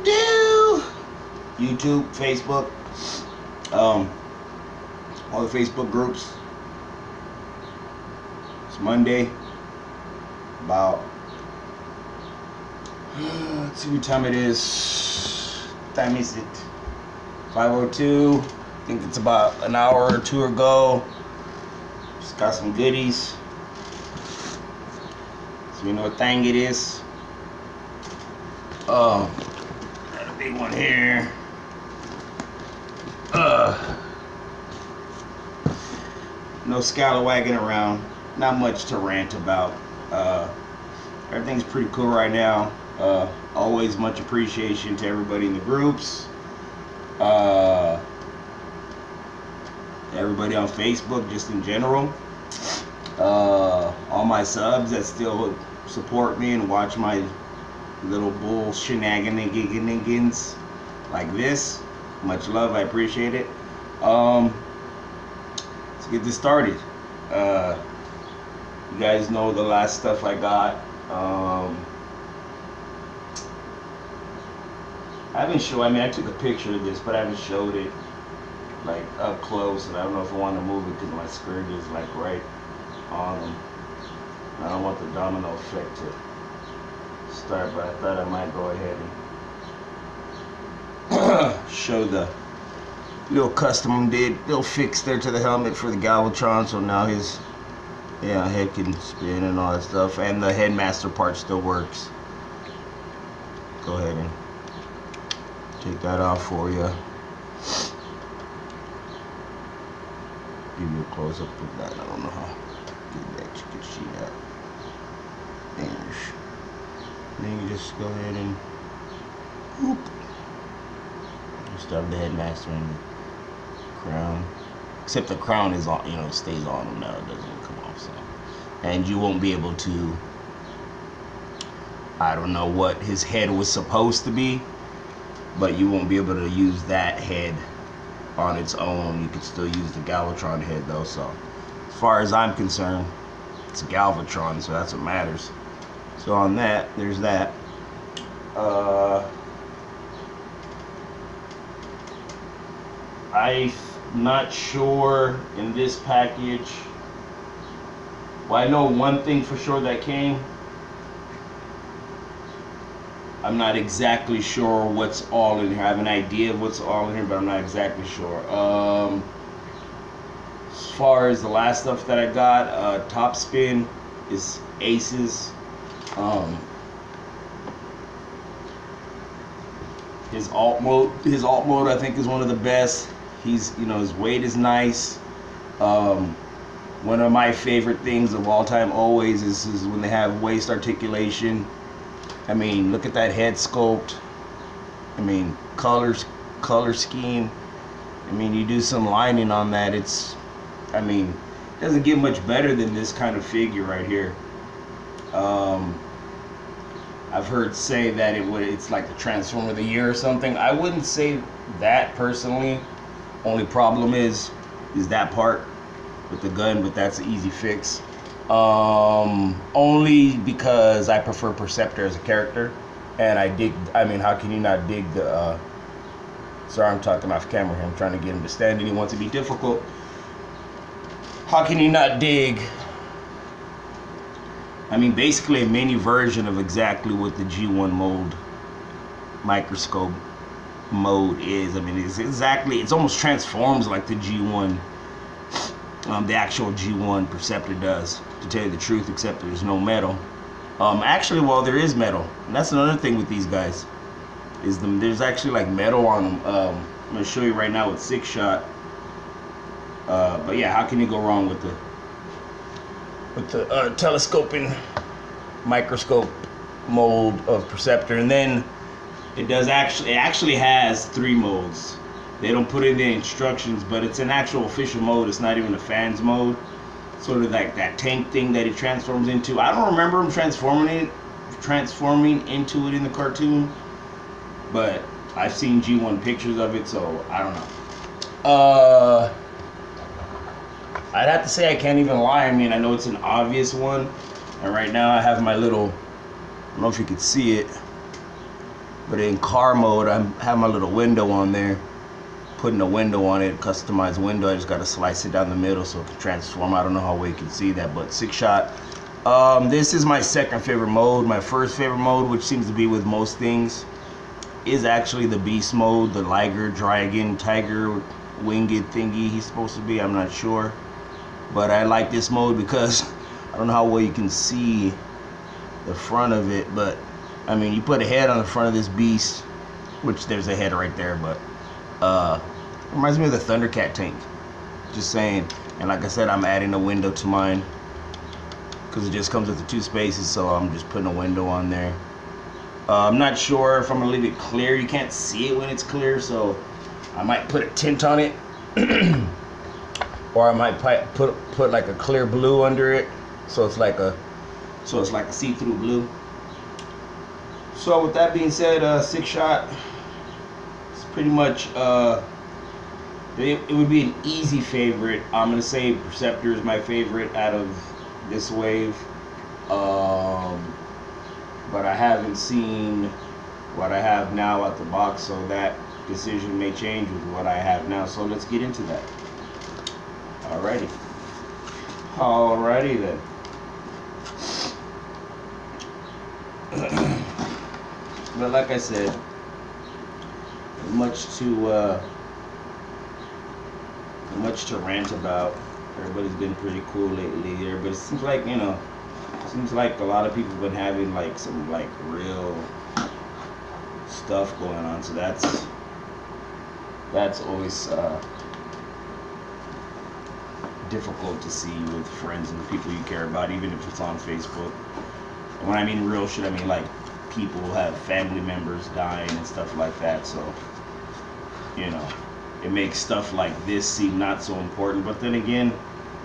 do? YouTube, Facebook, all the Facebook groups. It's Monday. About let's see what time it is. What time is it? 5:02. I think it's about an hour or two ago. Just got some goodies. So you know what thing it is. Got a big one here. No scalawagging around. Not much to rant about. Everything's pretty cool right now. Always much appreciation to everybody in the groups. Everybody on Facebook, just in general. All my subs that still support me and watch my little bull shenanigans like this. Much love, I appreciate it. Let's get this started. You guys know the last stuff I got. I haven't showed, I mean, I took a picture of this, but I haven't showed it like up close, and I don't know if I want to move it because my skirt is like right on them. I don't want the domino effect to start, but I thought I might go ahead and show the little custom did, little fix there to the helmet for the Galvatron, so now his head can spin and all that stuff, and the headmaster part still works. Go ahead and take that off for you. Give you a close up of that. I don't know how good that you can see that. There's. Then you just go ahead and whoop. Just have the headmaster and the crown. Except the crown is on, it stays on him now. It doesn't come off. So, and you won't be able to. I don't know what his head was supposed to be, but you won't be able to use that head on its own. You can still use the Galvatron head though. So as far as I'm concerned, it's a Galvatron, so that's what matters. So on that, there's that. I'm not sure in this package. Well, I know one thing for sure that came. I'm not exactly sure what's all in here. I have an idea of what's all in here, but I'm not exactly sure. As far as the last stuff that I got, top spin is Aces. His alt mode I think is one of the best. He's, his weight is nice. One of my favorite things of all time always is when they have waist articulation. I mean, look at that head sculpt. I mean, color scheme. I mean, you do some lining on that. It doesn't get much better than this kind of figure right here. I've heard say that it's like the Transformer of the Year or something. I wouldn't say that personally. Only problem is that part with the gun, but that's an easy fix. Only because I prefer Perceptor as a character, and how can you not dig the, sorry, I'm talking off camera here, I'm trying to get him to stand and he wants to be difficult. How can you not dig, basically a mini version of exactly what the G1 mold microscope mode is. It's almost transforms like the G1, the actual G1 Perceptor does, to tell you the truth, except there's no metal. Actually, well, there is metal, and that's another thing with these guys, is there's actually like metal on them. I'm gonna show you right now with 6-shot. But yeah, how can you go wrong with the telescoping microscope mold of Perceptor? And then it actually has 3 modes. They don't put it in the instructions, but it's an actual official mode. It's not even a fans mode. Sort of like that tank thing that it transforms into. I don't remember him transforming into it in the cartoon, but I've seen G1 pictures of it, so I don't know. I'd have to say I can't even lie. I know it's an obvious one, and right now I have my little, I don't know if you can see it, But in car mode, I have my little window on there. Putting a window on it, customized window. I just got to slice it down the middle so it can transform. I don't know how well you can see that, but 6-shot. This is my second favorite mode. My first favorite mode, which seems to be with most things, is actually the beast mode, the liger, dragon, tiger, winged thingy he's supposed to be. I'm not sure, but I like this mode because I don't know how well you can see the front of it, but I mean, you put a head on the front of this beast, which there's a head right there, but reminds me of the Thundercat tank, just saying. And like I said, I'm adding a window to mine because it just comes with the 2 spaces, so I'm just putting a window on there. I'm not sure if I'm gonna leave it clear. You can't see it when it's clear, so I might put a tint on it or I might put like a clear blue under it, so it's like a see-through blue. So with that being said, 6-shot, it's pretty much it would be an easy favorite. I'm gonna say Perceptor is my favorite out of this wave, but I haven't seen what I have now at the box, so that decision may change with what I have now. So let's get into that. Alrighty then. But like I said, much to rant about. Everybody's been pretty cool lately here, but it seems like, you know, a lot of people have been having like some like real stuff going on, so that's always difficult to see with friends and people you care about, even if it's on Facebook. And when I mean real shit, I mean like people have family members dying and stuff like that, so you know, it makes stuff like this seem not so important, but then again,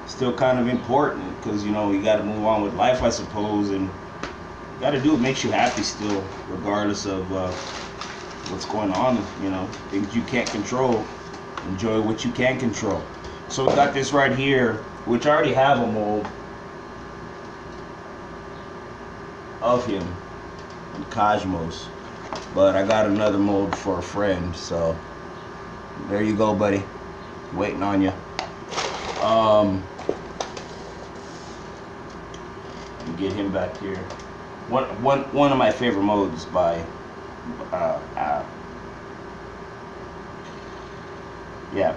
still kind of important, because you know, you got to move on with life, I suppose, and you got to do what makes you happy still, regardless of what's going on. You know, things you can't control, enjoy what you can control. So we got this right here, which I already have a mold of him, Cosmos, but I got another mold for a friend, so there you go, buddy. Waiting on you. Let me get him back here. One of my favorite modes by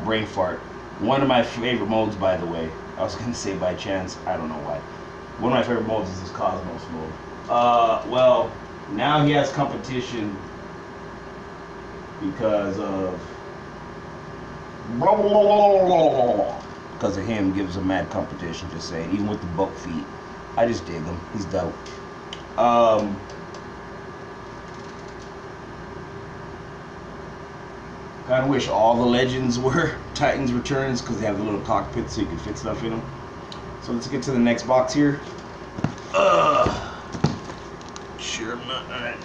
brain fart. One of my favorite modes, by the way. I was gonna say by chance. I don't know why. One of my favorite modes is this Cosmos mode. Well, now he has competition because of him. Gives him mad competition, just saying. Even with the boat feet, I just dig him. He's dope. Kind of wish all the legends were Titans Returns, because they have the little cockpit so you can fit stuff in them. So let's get to the next box here. Sure, I'm not. Alright.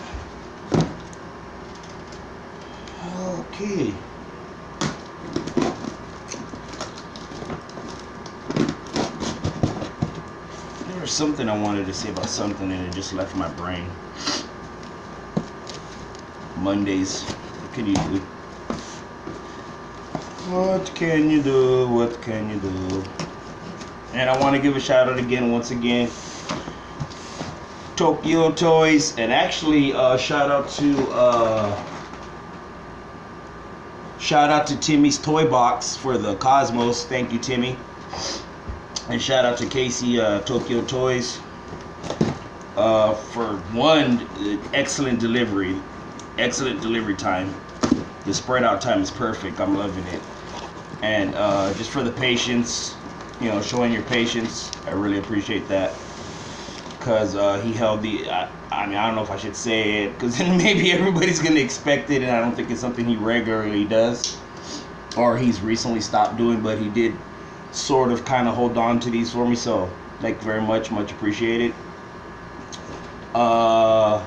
Okay. There was something I wanted to say about something and it just left my brain. Mondays. What can you do? What can you do? What can you do? And I want to give a shout out again, once again, Tokyotoys, and actually shout out to Timmy's Toy Box for the Cosmos. Thank you, Timmy. And shout out to Casey, Tokyotoys, for one, excellent delivery time. The spread out time is perfect. I'm loving it. And just for the patience, you know, showing your patience, I really appreciate that. Because he held the, I mean, I don't know if I should say it, because then maybe everybody's going to expect it, and I don't think it's something he regularly does, or he's recently stopped doing, but he did sort of kind of hold on to these for me, so thank you very much, much appreciated. Damn!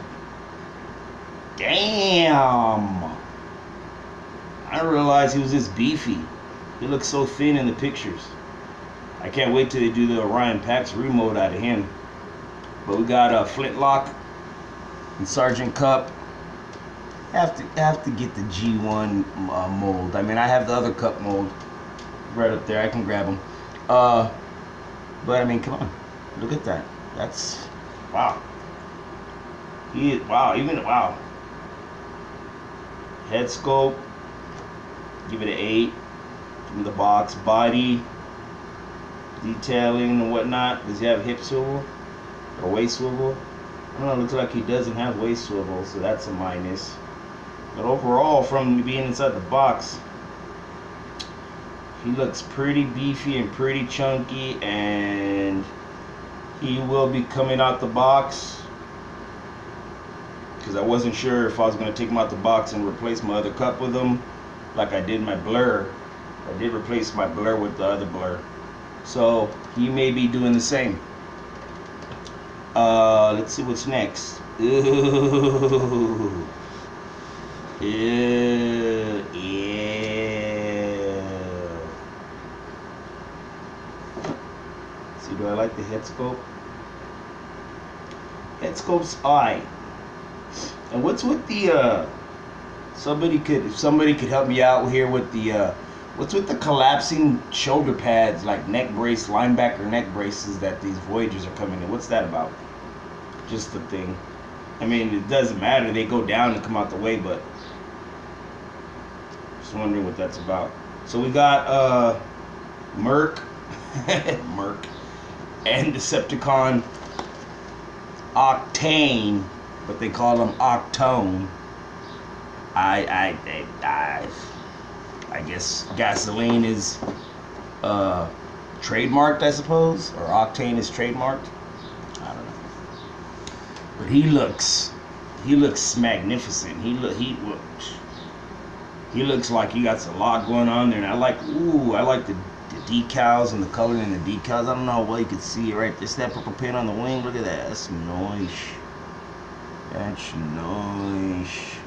I realized he was this beefy. He looks so thin in the pictures. I can't wait till they do the Orion Pax remote out of him. But we got Flintlock and Sergeant Cup Have to get the G1 mold. I mean, I have the other cup mold right up there. I can grab them. But I mean, come on, look at that. That's wow. Wow. Even wow. Head sculpt. Give it an 8 from the box. Body detailing and whatnot. Does he have hip swivel or waist swivel? I don't know. Looks like he doesn't have waist swivel, so that's a minus. But overall, from being inside the box, he looks pretty beefy and pretty chunky, and he will be coming out the box, because I wasn't sure if I was going to take him out the box and replace my other cup with him like I did my blur. I did replace my blur with the other blur, so he may be doing the same. Let's see what's next. Ooh. Ew. See, do I like the head scope? Head scope's eye. And what's with the if somebody could help me out here with the what's with the collapsing shoulder pads, like neck brace, linebacker neck braces that these Voyagers are coming in? What's that about? Just the thing. I mean, it doesn't matter. They go down and come out the way, but just wondering what that's about. So we got Merc, Merc, and Decepticon Octane, but they call them Octone. I guess gasoline is trademarked, I suppose, or Octane is trademarked. I don't know. But he looks magnificent. He looks like he got a lot going on there, and I like the decals and the coloring in the decals. I don't know how well you can see it right there. That purple paint on the wing. Look at that. That's nice. That's nice.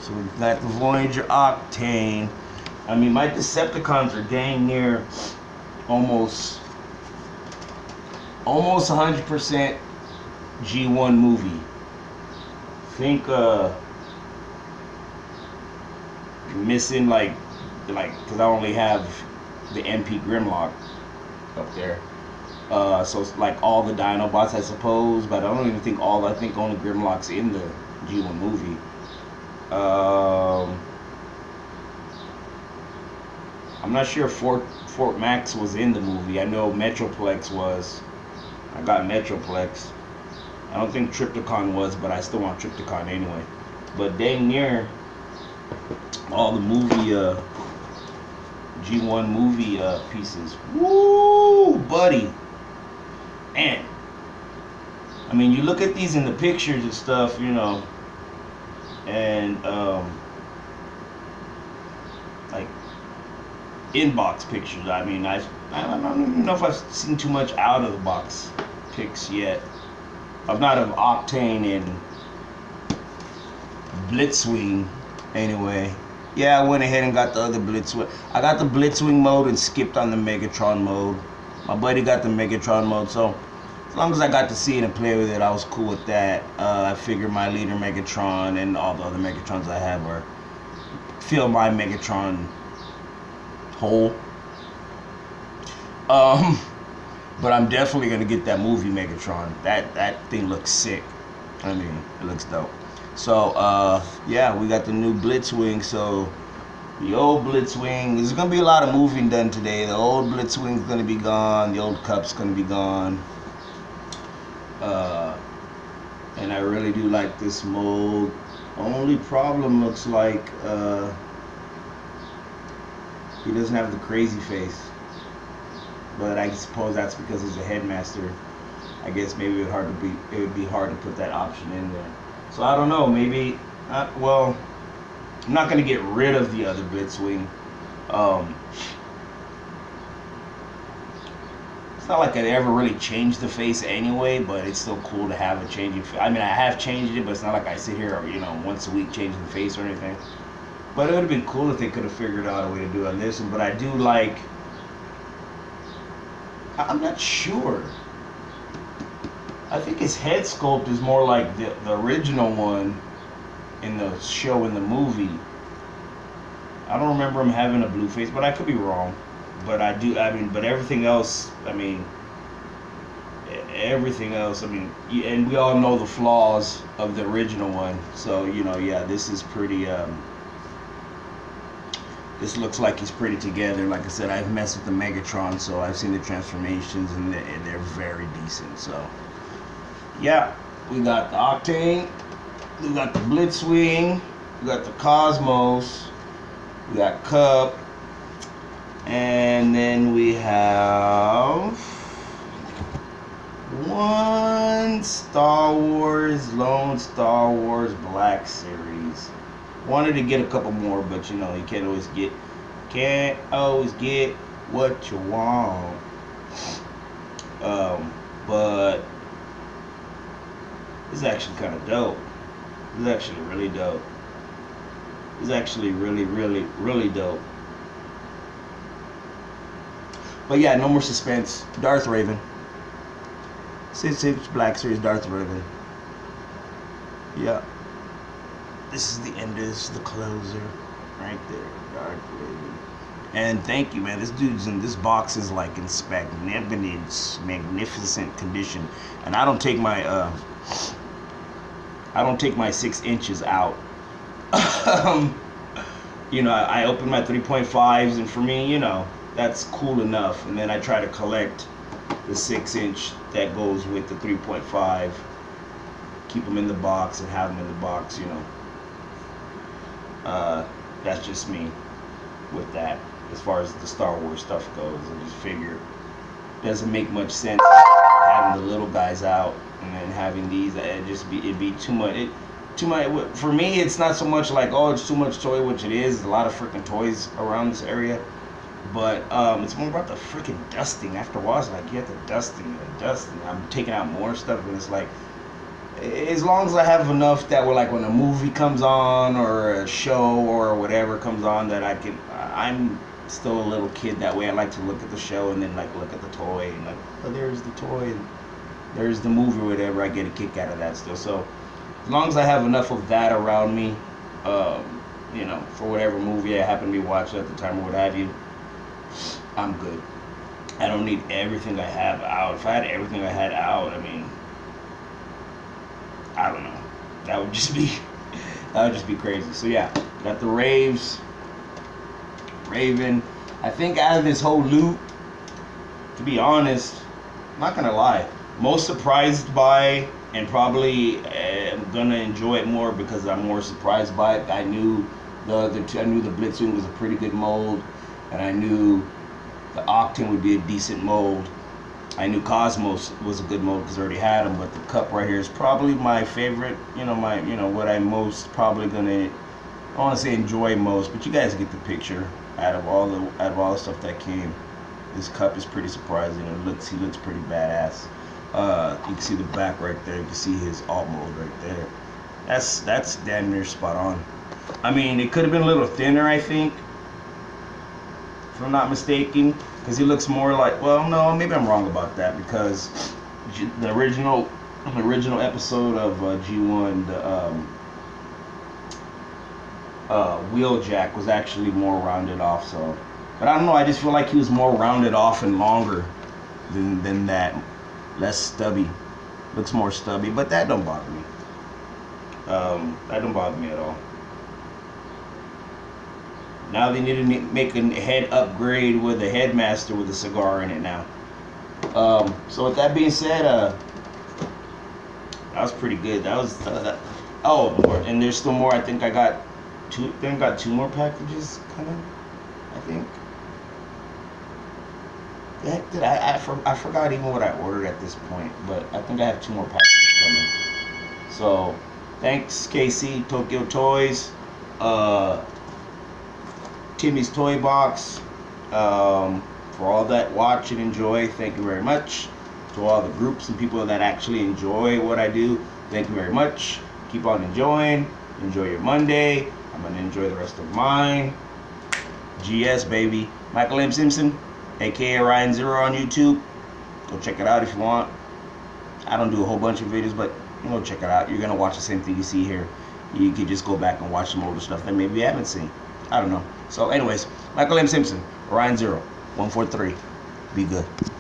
So we've got the Voyager Octane. I mean, my Decepticons are dang near almost 100% G1 movie. I think missing like because I only have the MP Grimlock up there. So it's like all the Dinobots, I suppose, but I don't even think all. I think only Grimlock's in the G1 movie. I'm not sure if Fort Max was in the movie. I know Metroplex was. I got Metroplex. I don't think Trypticon was, but I still want Trypticon anyway. But dang near all the movie G1 movie pieces. Woo, buddy. Man, I mean, you look at these in the pictures and stuff, you know, and like inbox pictures. I mean, I don't even know if I've seen too much out of the box pics yet. I'm not of Octane and Blitzwing anyway. Yeah, I went ahead and got the other Blitzwing. I got the Blitzwing mode and skipped on the Megatron mode. My buddy got the Megatron mode, so as long as I got to see it and play with it, I was cool with that. I figured my leader Megatron and all the other Megatrons I have are fill my Megatron hole. But I'm definitely gonna get that movie Megatron. That thing looks sick. I mean, it looks dope. So yeah, we got the new Blitzwing. So the old Blitzwing, there's gonna be a lot of moving done today. The old Blitzwing's gonna be gone. The old Cup's gonna be gone. And I really do like this mold. Only problem looks like he doesn't have the crazy face. But I suppose that's because he's a headmaster. I guess maybe it would be hard to put that option in there. So I don't know. Maybe well, I'm not gonna get rid of the other Blitzwing. It's not like I ever really changed the face anyway, but it's still cool to have a changing face. I mean, I have changed it, but it's not like I sit here, you know, once a week changing the face or anything. But it would have been cool if they could have figured out a way to do it on this one. But I do like. I'm not sure. I think his head sculpt is more like the original one. in the show, in the movie. I don't remember him having a blue face, but I could be wrong. But I do. I mean, but everything else. I mean, everything else. I mean, and we all know the flaws of the original one. So you know, yeah, this is pretty. This looks like he's pretty together. Like I said, I've messed with the Megatron, so I've seen the transformations, and they're very decent. So, yeah, we got the Octane, we got the Blitzwing, we got the Cosmos, we got Cup, and then we have one Star Wars, Lone Star Wars Black Series. Wanted to get a couple more, but you know, you can't always get what you want. But this is actually kind of dope. This is actually really dope. This is actually really dope. But yeah, no more suspense. Darth Raven. 6-inch Black Series Darth Raven. Yeah. This is the end. This is the closer, right there, Darth Raven. And thank you, man. This dude's in this box is like in magnificent condition. And I don't take my 6 inches out. You know, I open my 3.5s, and for me, you know, that's cool enough. And then I try to collect the 6-inch that goes with the 3.5. Keep them in the box and have them in the box, you know. That's just me with that. As far as the Star Wars stuff goes, I just figure it doesn't make much sense having the little guys out and then having these. It'd be too much. Too much for me. It's not so much like, oh, it's too much toy, which it is. There's a lot of freaking toys around this area, but it's more about the freaking dusting. After a while, it's like you have to dusting. I'm taking out more stuff, and it's like, as long as I have enough that we're like when a movie comes on or a show or whatever comes on that I'm still a little kid that way. I like to look at the show and then like look at the toy and like, oh, there's the toy and there's the movie or whatever. I get a kick out of that still. So as long as I have enough of that around me, you know, for whatever movie I happen to be watching at the time or what have you, I'm good. I don't need everything I have out. If I had everything I had out, I mean, I don't know. That would just be crazy. So yeah, got the Raven. I think out of this whole loot, to be honest, I'm not gonna lie, most surprised by, and probably am gonna enjoy it more because I'm more surprised by it. I knew the Blitzwing was a pretty good mold, and I knew the Octane would be a decent mold. I knew Cosmos was a good mold because I already had them, but the Cup right here is probably my favorite. You know, what I'm most probably gonna, I want to say enjoy most, but you guys get the picture. Out of all the stuff that came, this Cup is pretty surprising. He looks pretty badass. You can see the back right there. You can see his alt mode right there. That's damn near spot on. I mean, it could have been a little thinner, I think, if I'm not mistaken, because he looks more like, well, no, maybe I'm wrong about that, because the original episode of G1, the Wheeljack was actually more rounded off. So, but I don't know, I just feel like he was more rounded off and longer than that, less stubby. Looks more stubby, but that don't bother me. That don't bother me at all. Now they need to make a head upgrade with a headmaster with a cigar in it now. So with that being said, that was pretty good. That was oh, and there's still more. I think I got two. Then got 2 more packages coming. I think. I forgot even what I ordered at this point, but I think I have 2 more packages coming. So thanks, KC, Tokyo Toys. Timmy's Toy Box, for all that watch and enjoy, thank you very much. To all the groups and people that actually enjoy what I do, thank you very much. Keep on enjoying. Enjoy your Monday. I'm going to enjoy the rest of mine. GS, baby. Michael M. Simpson, aka Ryan Zero on YouTube. Go check it out if you want. I don't do a whole bunch of videos, but go check it out. You're going to watch the same thing you see here. you could just go back and watch some older stuff that maybe you haven't seen. I don't know. So anyways, Michael M. Simpson, Orion 0, 143. Be good.